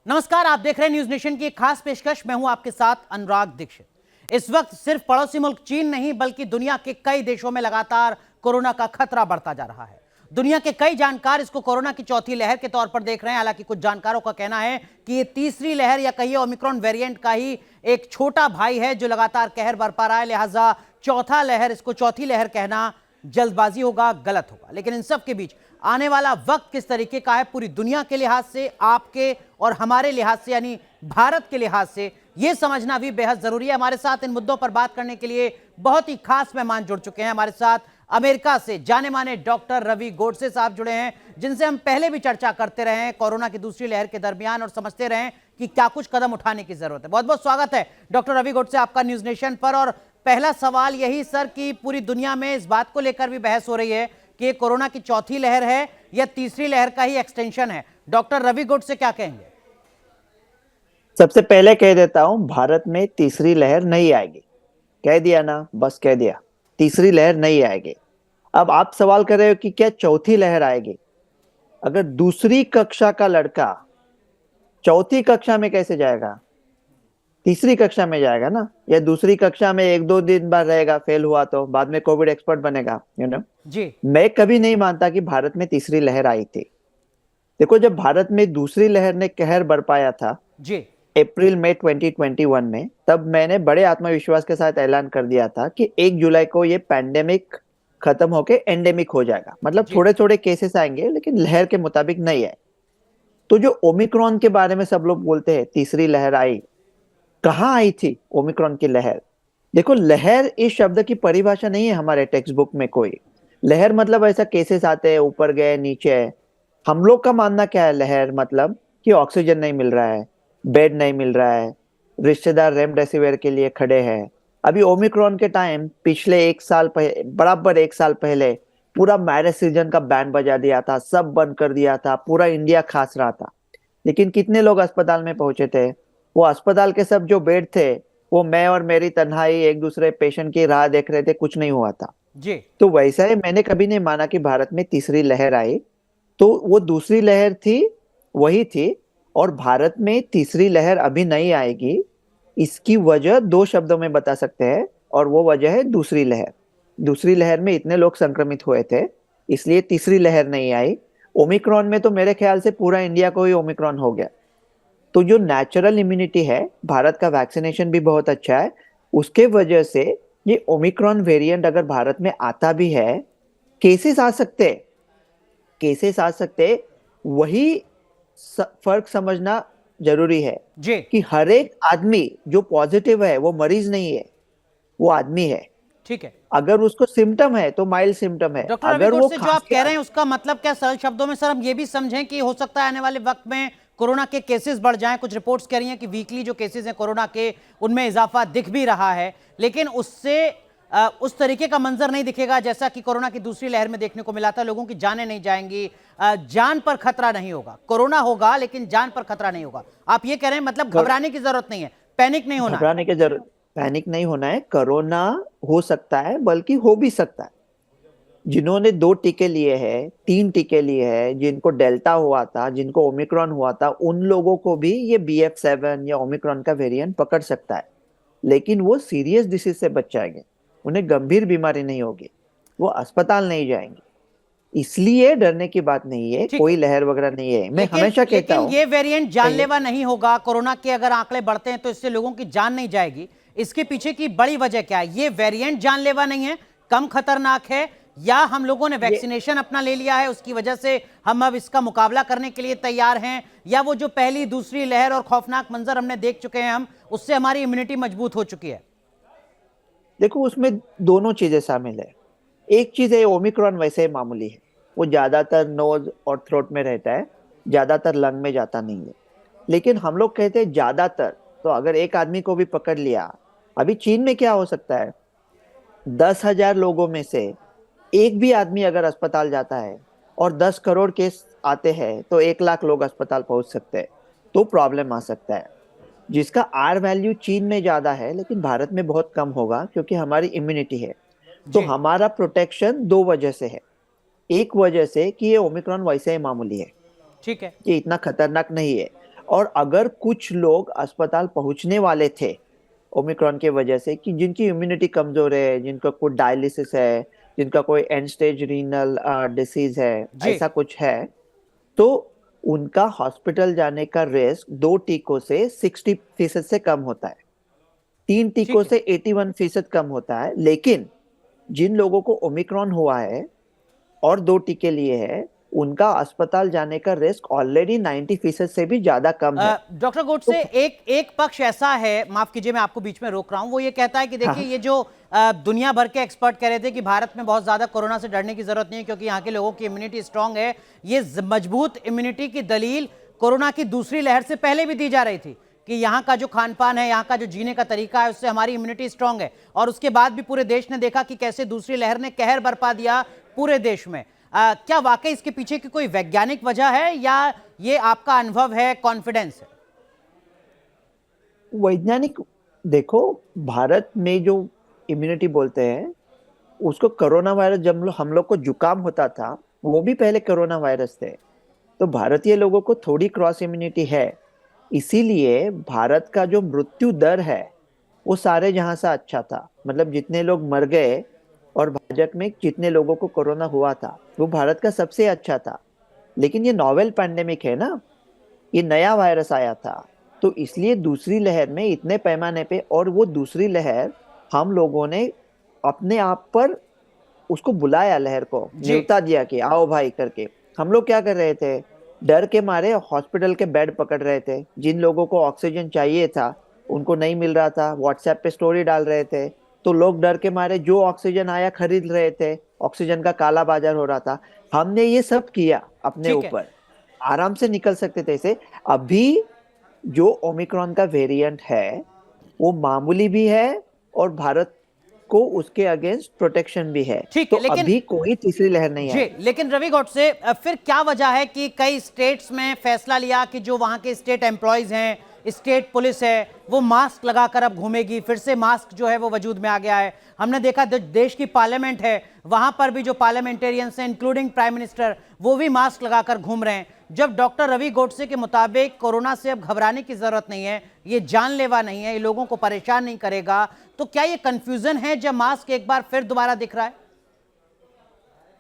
नमस्कार, आप देख रहे हैं न्यूज नेशन की एक खास पेशकश। मैं हूं आपके साथ अनुराग दीक्षित। इस वक्त सिर्फ पड़ोसी मुल्क चीन नहीं बल्कि दुनिया के कई देशों में लगातार कोरोना का खतरा बढ़ता जा रहा है। दुनिया के कई जानकार इसको कोरोना की चौथी लहर के तौर पर देख रहे हैं। हालांकि कुछ जानकारों का कहना है कि ये तीसरी लहर या कहिए ओमिक्रॉन वेरिएंट का ही एक छोटा भाई है जो लगातार कहर बरपा रहा है। लिहाजा चौथा लहर, इसको चौथी लहर कहना जल्दबाजी होगा, गलत होगा। लेकिन इन सब के बीच आने वाला वक्त किस तरीके का है पूरी दुनिया के लिहाज से, आपके और हमारे लिहाज से यानी भारत के लिहाज से, यह समझना भी बेहद जरूरी है। हमारे साथ इन मुद्दों पर बात करने के लिए बहुत ही खास मेहमान जुड़ चुके हैं। हमारे साथ अमेरिका से जाने माने डॉक्टर रवि गोडसे साहब जुड़े हैं, जिनसे हम पहले भी चर्चा करते रहे हैं कोरोना की दूसरी लहर के दरमियान और समझते रहे कि क्या कुछ कदम उठाने की जरूरत है। बहुत बहुत स्वागत है डॉक्टर रवि गोडसे आपका न्यूज नेशन पर। और पहला सवाल यही सर कि पूरी दुनिया में इस बात को लेकर भी बहस हो रही है कि कोरोना की चौथी लहर है या तीसरी लहर का ही एक्सटेंशन है। डॉक्टर रवि गोडसे क्या कहेंगे? सबसे पहले कह देता हूं, भारत में तीसरी लहर नहीं आएगी। कह दिया ना, बस कह दिया, तीसरी लहर नहीं आएगी। अब आप सवाल कर रहे हो कि क्या चौथी लहर आएगी। अगर दूसरी कक्षा का लड़का चौथी कक्षा में कैसे जाएगा? तीसरी कक्षा में जाएगा ना, या दूसरी कक्षा में एक दो दिन बाद रहेगा, फेल हुआ तो बाद में कोविड एक्सपर्ट बनेगा, जी। मैं कभी नहीं मानता कि भारत में तीसरी लहर आई थी। देखो, जब भारत में दूसरी लहर ने कहर बरपाया था जी। अप्रैल मई 2021 में, तब मैंने बड़े आत्मविश्वास के साथ ऐलान कर दिया था कि 1 जुलाई को ये पैंडेमिक खत्म होके एंडेमिक हो जाएगा। मतलब थोड़े थोड़े केसेस आएंगे लेकिन लहर के मुताबिक नहीं है। तो जो ओमिक्रॉन के बारे में सब लोग बोलते हैं तीसरी लहर आई, कहाँ आई थी ओमिक्रॉन की लहर? देखो, लहर इस शब्द की परिभाषा नहीं है हमारे टेक्स्ट बुक में कोई। लहर मतलब ऐसा केसेस आते हैं, ऊपर गए नीचे है। हम लोग का मानना क्या है? लहर मतलब कि ऑक्सीजन नहीं मिल रहा है, बेड नहीं मिल रहा है, रिश्तेदार रेमडेसिविर के लिए खड़े हैं। अभी ओमिक्रॉन के टाइम पिछले एक साल पहले, बराबर एक साल पहले, पूरा मैरिज सीजन का बैंड बजा दिया था, सब बंद कर दिया था, पूरा इंडिया खास रहा था। लेकिन कितने लोग अस्पताल में पहुंचे थे? वो अस्पताल के सब जो बेड थे, वो मैं और मेरी तन्हाई एक दूसरे पेशेंट की राह देख रहे थे, कुछ नहीं हुआ था जी। तो वैसा ही मैंने कभी नहीं माना कि भारत में तीसरी लहर आई। तो वो दूसरी लहर थी, वही थी। और भारत में तीसरी लहर अभी नहीं आएगी। इसकी वजह दो शब्दों में बता सकते हैं, और वो वजह है दूसरी लहर। दूसरी लहर में इतने लोग संक्रमित हुए थे, इसलिए तीसरी लहर नहीं आई। ओमिक्रॉन में तो मेरे ख्याल से पूरा इंडिया को ही ओमिक्रॉन हो गया। तो जो नेचुरल इम्यूनिटी है, भारत का वैक्सीनेशन भी बहुत अच्छा है, उसके वजह से ये ओमिक्रॉन वेरिएंट अगर भारत में आता भी है, केसेस आ सकते, केसेस आ सकते, वही फर्क समझना जरूरी है जी। कि हर एक आदमी जो पॉजिटिव है वो मरीज नहीं है, वो आदमी है। ठीक है। अगर उसको सिम्टम है तो माइल्ड सिम्टम है। डॉक्टर रवि अगर वो गोडसे, जो आप खांसी कह रहे हैं उसका मतलब क्या सरल शब्दों में सर हम ये भी समझें कि हो सकता है आने वाले वक्त में कोरोना के केसेस बढ़ जाएं? कुछ रिपोर्ट्स कह रही हैं कि वीकली जो केसेस हैं कोरोना के, उनमें इजाफा दिख भी रहा है, लेकिन उससे उस तरीके का मंजर नहीं दिखेगा जैसा कि कोरोना की दूसरी लहर में देखने को मिला था। लोगों की जानें नहीं जाएंगी, जान पर खतरा नहीं होगा। कोरोना होगा लेकिन जान पर खतरा नहीं होगा, आप ये कह रहे हैं? मतलब घबराने की जरूरत नहीं है, पैनिक नहीं होना है। घबराने की जरूरत, पैनिक नहीं होना है। कोरोना हो सकता है, बल्कि हो भी सकता है। जिन्होंने 2 टीके लिए हैं, 3 टीके लिए हैं, जिनको डेल्टा हुआ था, जिनको ओमिक्रॉन हुआ था, उन लोगों को भी ये BF7 या ओमिक्रॉन का वेरिएंट पकड़ सकता है। लेकिन वो सीरियस डिसीज से बच जाएंगे, उन्हें गंभीर बीमारी नहीं होगी, वो अस्पताल नहीं जाएंगे। इसलिए डरने की बात नहीं है, ठीक कोई है। लहर वगैरह नहीं है। मैं लेकिन हमेशा कहता लेकिन हूँ, ये वेरिएंट जानलेवा नहीं होगा। कोरोना के अगर आंकड़े बढ़ते हैं तो इससे लोगों की जान नहीं जाएगी, इसके पीछे की बड़ी वजह क्या है? ये वेरिएंट जानलेवा नहीं है, कम खतरनाक है, या हम लोगों ने वैक्सीनेशन अपना ले लिया है उसकी वजह से हम अब इसका मुकाबला करने के लिए तैयार हैं, या वो जो पहली दूसरी लहर और खौफनाक मंजर हमने देख चुके हैं हम, उससे हमारी इम्यूनिटी मजबूत हो चुकी है? देखो, उसमें दोनों चीजें शामिल है। एक चीज है, ओमिक्रॉन वैसे ही मामूली है, वो ज्यादातर नोज और थ्रोट में रहता है, ज्यादातर लंग में जाता नहीं है। लेकिन हम लोग कहते हैं ज्यादातर, तो अगर एक आदमी को भी पकड़ लिया, अभी चीन में क्या हो सकता है, 10,000 लोगों में से एक भी आदमी अगर अस्पताल जाता है और 10 करोड़ केस आते हैं तो 1 लाख लोग अस्पताल पहुंच सकते हैं, तो प्रॉब्लम आ सकता है। जिसका आर वैल्यू चीन में ज्यादा है लेकिन भारत में बहुत कम होगा, क्योंकि हमारी इम्यूनिटी है। तो जी। हमारा प्रोटेक्शन 2 वजह से है। एक वजह से कि ये ओमिक्रॉन वैसे ही मामूली है, ठीक है। ये इतना खतरनाक नहीं है। और अगर कुछ लोग अस्पताल पहुंचने वाले थे ओमिक्रॉन के वजह से, कि जिनकी इम्यूनिटी कमजोर है, जिनका कोई डायलिसिस है, जिनका कोई एंड स्टेज रीनल डिसीज है, जी। ऐसा कुछ है, तो उनका हॉस्पिटल जाने का रिस्क 2 टीकों से 60% से कम होता है, 3 टीकों ठीक है। से 81% कम होता है। लेकिन जिन लोगों को ओमिक्रॉन हुआ है और 2 टीके लिए हैं, उनका अस्पताल जाने का रिस्क ऑलरेडी 90% से भी ज्यादा कम है। डॉक्टर गोडसे, तो एक एक पक्ष ऐसा है, माफ कीजिए मैं आपको बीच में रोक रहा हूं, वो ये कहता है कि देखिए हाँ, ये जो दुनिया भर के एक्सपर्ट कह रहे थे कि भारत में बहुत ज्यादा कोरोना से डरने की जरूरत नहीं है क्योंकि यहाँ के लोगों की इम्यूनिटी स्ट्रांग है। ये मजबूत इम्यूनिटी की दलील कोरोना की दूसरी लहर से पहले भी दी जा रही थी कि यहाँ का जो खान पान है, यहाँ का जो जीने का तरीका है, उससे हमारी इम्यूनिटी स्ट्रांग है। और उसके बाद भी पूरे देश ने देखा कि कैसे दूसरी लहर ने कहर बरपा दिया पूरे देश में। क्या वाकई इसके पीछे की कोई वैज्ञानिक वजह है या ये आपका अनुभव है, कॉन्फिडेंस है? वैज्ञानिक, देखो, भारत में जो इम्यूनिटी बोलते हैं उसको, कोरोना वायरस जब हम लोग को जुकाम होता था वो भी पहले कोरोना वायरस थे। तो भारतीय लोगों को थोड़ी क्रॉस इम्यूनिटी है, इसीलिए भारत का जो मृत्यु दर है वो सारे जहां से अच्छा था। मतलब जितने लोग मर गए और भारत में जितने लोगों को कोरोना हुआ था वो भारत का सबसे अच्छा था। लेकिन ये नोवेल पैंडेमिक है ना, ये नया वायरस आया था, तो इसलिए दूसरी लहर में इतने पैमाने पे, और वो दूसरी लहर हम लोगों ने अपने आप पर उसको बुलाया, लहर को जी। न्योता दिया कि आओ भाई करके। हम लोग क्या कर रहे थे, डर के मारे हॉस्पिटल के बेड पकड़ रहे थे। जिन लोगों को ऑक्सीजन चाहिए था उनको नहीं मिल रहा था, व्हाट्सएप पे स्टोरी डाल रहे थे, तो लोग डर के मारे जो ऑक्सीजन आया खरीद रहे थे, ऑक्सीजन का काला बाजार हो रहा था। हमने ये सब किया अपने ठीक है। ऊपर, आराम से निकल सकते थे इसे। अभी जो ओमिक्रॉन का वेरिएंट है वो मामूली भी है और भारत को उसके अगेंस्ट प्रोटेक्शन भी है, ठीक तो है, लेकिन अभी कोई तीसरी लहर नहीं जी, आई। लेकिन रवि गोडसे, फिर क्या वजह है कि कई स्टेट्स में फैसला लिया कि जो वहां के स्टेट एम्प्लॉयज हैं, स्टेट पुलिस है, वो मास्क लगाकर अब घूमेगी? फिर से मास्क जो है वो वजूद में आ गया है। हमने देखा देश की पार्लियामेंट है, वहां पर भी जो पार्लियामेंटेरियंस हैं इंक्लूडिंग प्राइम मिनिस्टर, वो भी मास्क लगाकर घूम रहे हैं। जब डॉक्टर रवि गोडसे के मुताबिक कोरोना से अब घबराने की जरूरत नहीं है, ये जानलेवा नहीं है, ये लोगों को परेशान नहीं करेगा, तो क्या ये कंफ्यूजन है जब मास्क एक बार फिर दोबारा दिख रहा है?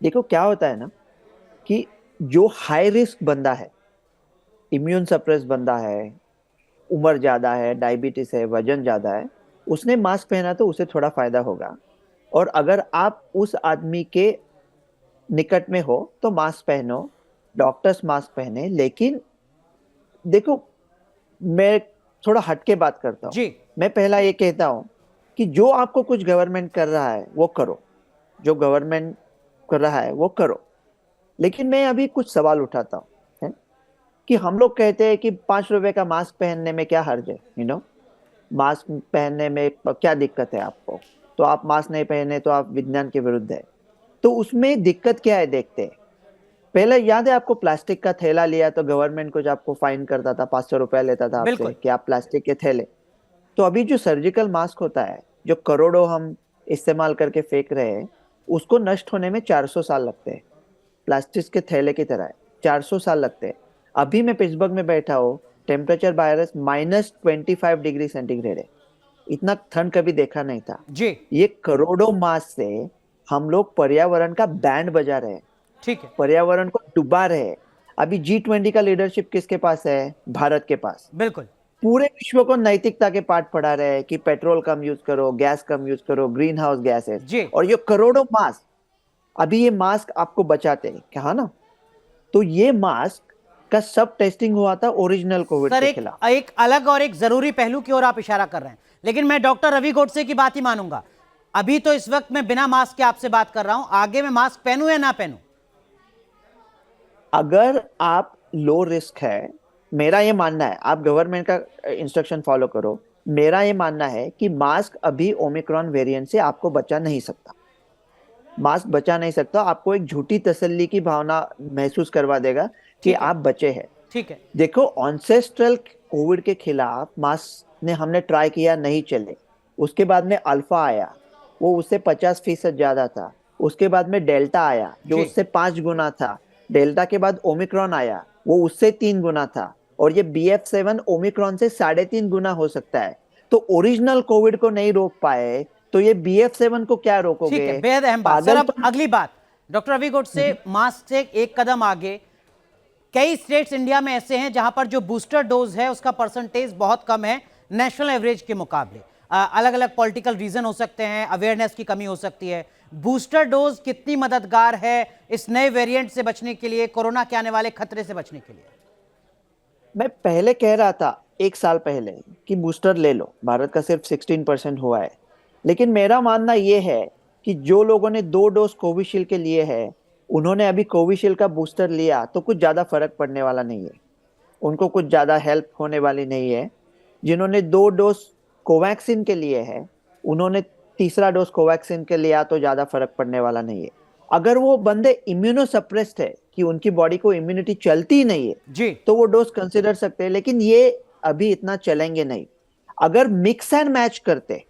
देखो क्या होता है ना, कि जो हाई रिस्क बंदा है, इम्यून सप्रेस बंदा है, उम्र ज्यादा है, डायबिटीज है, वजन ज्यादा है, उसने मास्क पहना तो उसे थोड़ा फायदा होगा। और अगर आप उस आदमी के निकट में हो तो मास्क पहनो, डॉक्टर्स मास्क पहने। लेकिन देखो, मैं थोड़ा हटके बात करता हूँ। जी। मैं पहला ये कहता हूँ कि जो आपको कुछ गवर्नमेंट कर रहा है वो करो, जो गवर्नमेंट कर रहा है वो करो। लेकिन मैं अभी कुछ सवाल उठाता हूँ, है? कि हम लोग कहते हैं कि 5 रुपए का मास्क पहनने में क्या हर्ज है, मास्क पहनने में क्या दिक्कत है आपको, तो आप मास्क नहीं पहने तो आप विज्ञान के विरुद्ध है। तो उसमें दिक्कत क्या है देखते हैं। पहले याद है आपको, प्लास्टिक का थैला लिया तो गवर्नमेंट कुछ आपको फाइन करता था, 500 रुपया लेता था आपसे बिल्कुल। कि आप प्लास्टिक के थैले। तो अभी जो सर्जिकल मास्क होता है, जो करोड़ों हम इस्तेमाल करके फेंक रहे हैं, उसको नष्ट होने में 400 साल लगते हैं। प्लास्टिक के थैले की तरह है, 400 साल लगते हैं। अभी मैं पिट्सबर्ग में बैठा हूँ, टेम्परेचर बाहर -25 डिग्री सेंटीग्रेड है। इतना ठंड कभी देखा नहीं था। जी। ये करोड़ों मास से हम लोग पर्यावरण का बैंड बजा रहे हैं, ठीक है। पर्यावरण को डुबा रहे हैं। अभी G20 का लीडरशिप किसके पास है? भारत के पास। बिल्कुल। पूरे विश्व को नैतिकता के पाठ पढ़ा रहे हैं कि पेट्रोल कम यूज करो, गैस कम यूज करो, ग्रीन हाउस गैसेस। जी। और ये करोड़ों मास्क, अभी ये मास्क आपको बचाते हैं, कहा ना? तो ये मास्क का सब टेस्टिंग हुआ था ओरिजिनल कोविड सर, के एक खिलाफ। एक अलग और एक जरूरी पहलू की ओर आप इशारा कर रहे हैं, लेकिन मैं डॉक्टर रवि गोडसे की बात ही मानूंगा। अभी तो इस वक्त मैं बिना मास्क के आपसे बात कर रहा हूं, आगे मैं मास्क पहनूं या ना पहनूं? अगर आप लो रिस्क है, मेरा ये मानना है, आप गवर्नमेंट का इंस्ट्रक्शन फॉलो करो। मेरा ये मानना है कि मास्क अभी ओमिक्रॉन वेरिएंट से आपको बचा नहीं सकता। मास्क बचा नहीं सकता, आपको एक झूठी तसल्ली की भावना महसूस करवा देगा कि ठीक है। आप बचे हैं। ठीक है। देखो, ऑन्सेस्ट्रल कोविड के खिलाफ मास्क ने हमने ट्राई किया, नहीं चले। उसके बाद में अल्फा आया, वो उससे 50% ज्यादा था। उसके बाद में डेल्टा आया जो जी। उससे 5 गुना था। डेल्टा के बाद ओमिक्रॉन आया, वो उससे 3 गुना था। और ये BF7 ओमिक्रॉन से 3.5 गुना हो सकता है। तो ओरिजिनल कोविड को नहीं रोक पाए तो ये BF7 को क्या रोकोगे? ठीक है, बेहद अहम बात सर। अब पागलपन। अगली बात, डॉक्टर रवि गोडसे, मास्क से एक कदम आगे, कई स्टेट्स इंडिया में ऐसे हैं जहां पर जो बूस्टर डोज है उसका परसेंटेज बहुत कम है नेशनल एवरेज के मुकाबले। अलग अलग पॉलिटिकल रीजन हो सकते हैं, अवेयरनेस की कमी हो सकती है। बूस्टर डोज कितनी मददगार है इस नए वेरिएंट से बचने के लिए, कोरोना के आने वाले खतरे से बचने के लिए? मैं पहले कह रहा था 1 साल पहले कि बूस्टर ले लो, भारत का सिर्फ 16% हुआ है। लेकिन मेरा मानना यह है कि जो लोगों ने 2 डोज कोविशील्ड के लिए है, उन्होंने अभी कोविशील्ड का बूस्टर लिया तो कुछ ज्यादा फर्क पड़ने वाला नहीं है, उनको कुछ ज्यादा हेल्प होने वाली नहीं है। जिन्होंने 2 डोज कोवैक्सीन के लिए है, उन्होंने तीसरा डोज कोवैक्सीन के लिया तो ज्यादा फर्क पड़ने वाला नहीं है। अगर वो बंदे इम्यूनोसप्रेस्ड है कि उनकी बॉडी को इम्यूनिटी चलती ही नहीं है जी, तो वो डोज कंसिडर सकते हैं, लेकिन ये अभी इतना चलेंगे नहीं। अगर मिक्स एंड मैच करते,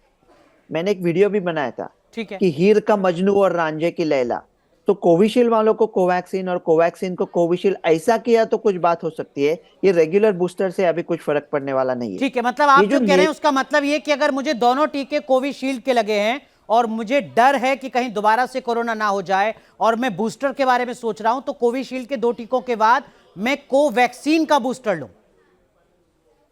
मैंने एक वीडियो भी बनाया था ठीक है। कि हीर का मजनू और रांझे की लैला, तो कोविशील्ड वालों को कोवैक्सीन और कोवैक्सीन को कोविशील्ड ऐसा किया तो कुछ बात हो सकती है। ये रेगुलर बूस्टर से अभी कुछ फर्क पड़ने वाला नहीं है। ठीक है, मतलब आप ये जो कह रहे हैं उसका मतलब ये कि अगर मुझे दोनों टीके कोविशील्ड के लगे हैं और मुझे डर है कि कहीं दोबारा से कोरोना ना हो जाए और मैं बूस्टर के बारे में सोच रहा हूं, तो कोविशील्ड के 2 टीकों के बाद मैं कोवैक्सीन का बूस्टर लूं।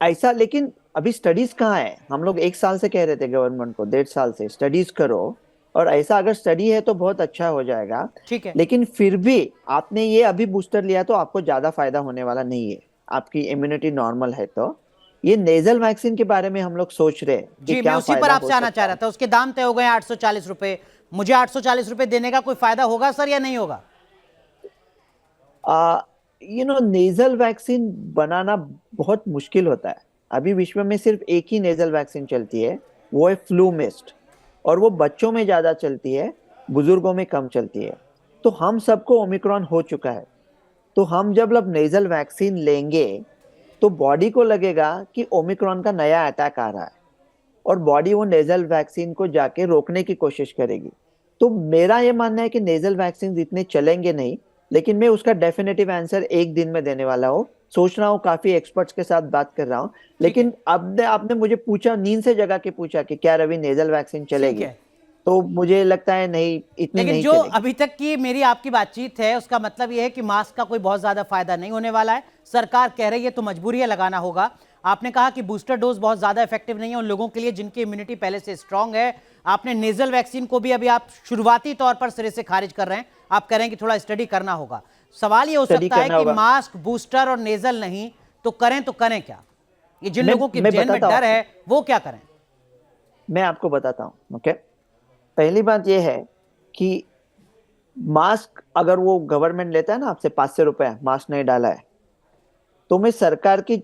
ऐसा, लेकिन अभी स्टडीज कहाँ है? हम लोग 1 साल से कह रहे थे गवर्नमेंट को, 1.5 साल से स्टडीज करो, और ऐसा अगर स्टडी है तो बहुत अच्छा हो जाएगा। ठीक है। लेकिन फिर भी आपने ये अभी बूस्टर लिया तो आपको ज्यादा फायदा होने वाला नहीं है, आपकी इम्यूनिटी नॉर्मल है। तो ये नेजल वैक्सीन के बारे में हम लोग सोच रहे हैं कि जी, मैं क्या उसी पर फायदा आपसे हो आना सकता चाह रहा है। था। उसके दाम तय हो गए 840 रुपए। मुझे 840 रुपए देने का कोई फायदा होगा सर या नहीं होगा? नेजल वैक्सीन बनाना बहुत मुश्किल होता है। अभी विश्व में सिर्फ एक ही नेजल वैक्सीन चलती है, वो है फ्लूमिस्ट, और वो बच्चों में ज्यादा चलती है, बुजुर्गों में कम चलती है। तो हम सबको ओमिक्रॉन हो चुका है, तो हम जब नेजल वैक्सीन लेंगे तो बॉडी को लगेगा कि ओमिक्रॉन का नया अटैक आ रहा है, और बॉडी वो नेजल वैक्सीन को जाके रोकने की कोशिश करेगी। तो मेरा ये मानना है कि नेजल वैक्सीन इतने चलेंगे नहीं, लेकिन मैं उसका डेफिनेटिव आंसर एक दिन में देने वाला हूँ। सोच रहा हूँ, काफी एक्सपर्ट्स के साथ बात कर रहा हूँ। लेकिन अब आपने मुझे पूछा, नींद से जगा के पूछा कि क्या रवि नेजल वैक्सीन ठीक चलेगी, है, तो मुझे लगता है नहीं, इतनी लेकिन नहीं जो चलेगी। अभी तक की मेरी आपकी बातचीत है उसका मतलब यह है कि मास्क का कोई बहुत ज्यादा फायदा नहीं होने वाला है। सरकार कह रही है तो मजबूरी है, लगाना होगा। आपने कहा कि बूस्टर डोज बहुत ज्यादा इफेक्टिव नहीं है उन लोगों के लिए जिनकी इम्यूनिटी पहले से स्ट्रांग है। आपने नेजल वैक्सीन को भी अभी आप शुरुआती तौर पर सिरे से खारिज कर रहे हैं। आप कह रहे हैं कि थोड़ा स्टडी करना होगा। सवाल ये हो स्टडी सकता है करना कि होगा। मास्क, बूस्टर और नेजल नहीं तो करें क्या? ये जिन मैं लोगों की मैं जेल में बताता डर हूँ, है वो क्या करें? मैं आपको बताता हूँ। ओके, पहली बात यह है कि मास्क अगर वो गवर्नमेंट लेता है ना आपसे 500 रुपए, मास्क नहीं डाला है, तो मैं सरकार की,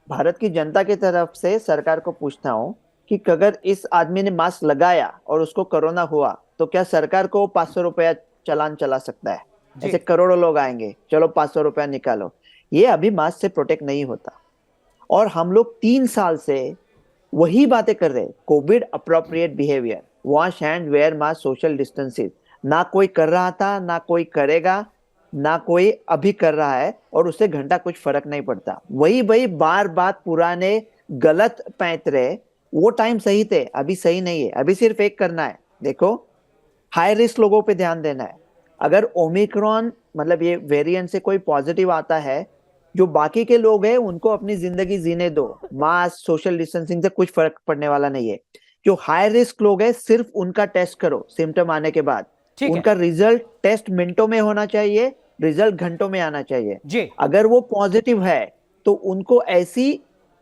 भारत की जनता की तरफ से सरकार को पूछता हूँ कि अगर इस आदमी ने मास्क लगाया और उसको कोरोना हुआ तो क्या सरकार को 500 रुपया चालान चला सकता है? जी, ऐसे करोड़ों लोग आएंगे, चलो 500 रुपया निकालो। ये अभी मास्क से प्रोटेक्ट नहीं होता। और हम लोग 3 साल से वही बातें कर रहे हैं, Covid appropriate behaviour, wash hand, wear mask, social distancing. ना कोई कर रहा था, ना कोई करेगा, ना कोई अभी कर रहा है, और उससे घंटा कुछ फर्क नहीं पड़ता। वही वही बार बार पुराने गलत पैंतरे, वो टाइम सही थे, अभी सही नहीं है। अभी सिर्फ एक करना है, देखो, हाई रिस्क लोगों पे ध्यान देना है। अगर ओमिक्रॉन मतलब ये वेरिएंट से कोई पॉजिटिव आता है, जो बाकी के लोग हैं उनको अपनी जिंदगी जीने दो, मास्क, सोशल डिस्टेंसिंग से कुछ फर्क पड़ने वाला नहीं है। जो हाई रिस्क लोग हैं सिर्फ उनका टेस्ट करो सिम्टम आने के बाद। ठीक है उनका रिजल्ट टेस्ट मिनटों में होना चाहिए, रिजल्ट घंटों में आना चाहिए। जी, अगर वो पॉजिटिव है तो उनको ऐसी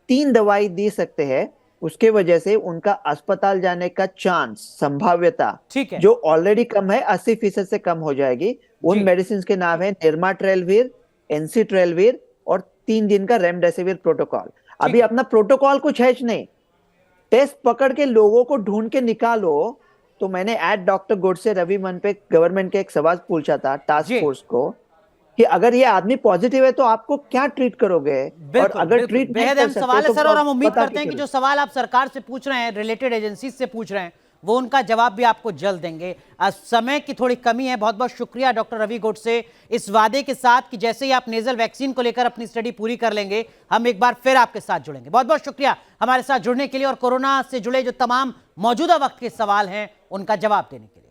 3 दवाई दे सकते हैं, उसके वजह से उनका अस्पताल जाने का चांस, संभाव्यता ठीक है जो ऑलरेडी कम है 80% से कम हो जाएगी। उन जी, मेडिसिन के नाम है निर्माट्रेलवीर, एनसीट्रेलवीर, और 3 दिन का रेमडेसिविर प्रोटोकॉल। अभी है। अपना प्रोटोकॉल कुछ है नहीं, टेस्ट पकड़ के लोगों को ढूंढ के निकालो। तो मैंने एट डॉक्टर गोडसे रवि मन पे गवर्नमेंट के एक सवाल पूछा था टास्क जी, फोर्स को कि अगर ये आदमी पॉजिटिव है तो आपको क्या ट्रीट करोगे, और बिल्कुल अगर बिल्कुल, ट्रीट नहीं बेहद कर अहम सकते सवाल है तो सर। और हम उम्मीद पता करते हैं कि करें। जो सवाल आप सरकार से पूछ रहे हैं, रिलेटेड एजेंसीज से पूछ रहे हैं, वो उनका जवाब भी आपको जल्द देंगे। समय की थोड़ी कमी है। बहुत बहुत शुक्रिया डॉक्टर रवि गोडसे, इस वादे के साथ कि जैसे ही आप नेजल वैक्सीन को लेकर अपनी स्टडी पूरी कर लेंगे हम एक बार फिर आपके साथ जुड़ेंगे। बहुत बहुत शुक्रिया हमारे साथ जुड़ने के लिए और कोरोना से जुड़े जो तमाम मौजूदा वक्त के सवाल हैं उनका जवाब देने के लिए।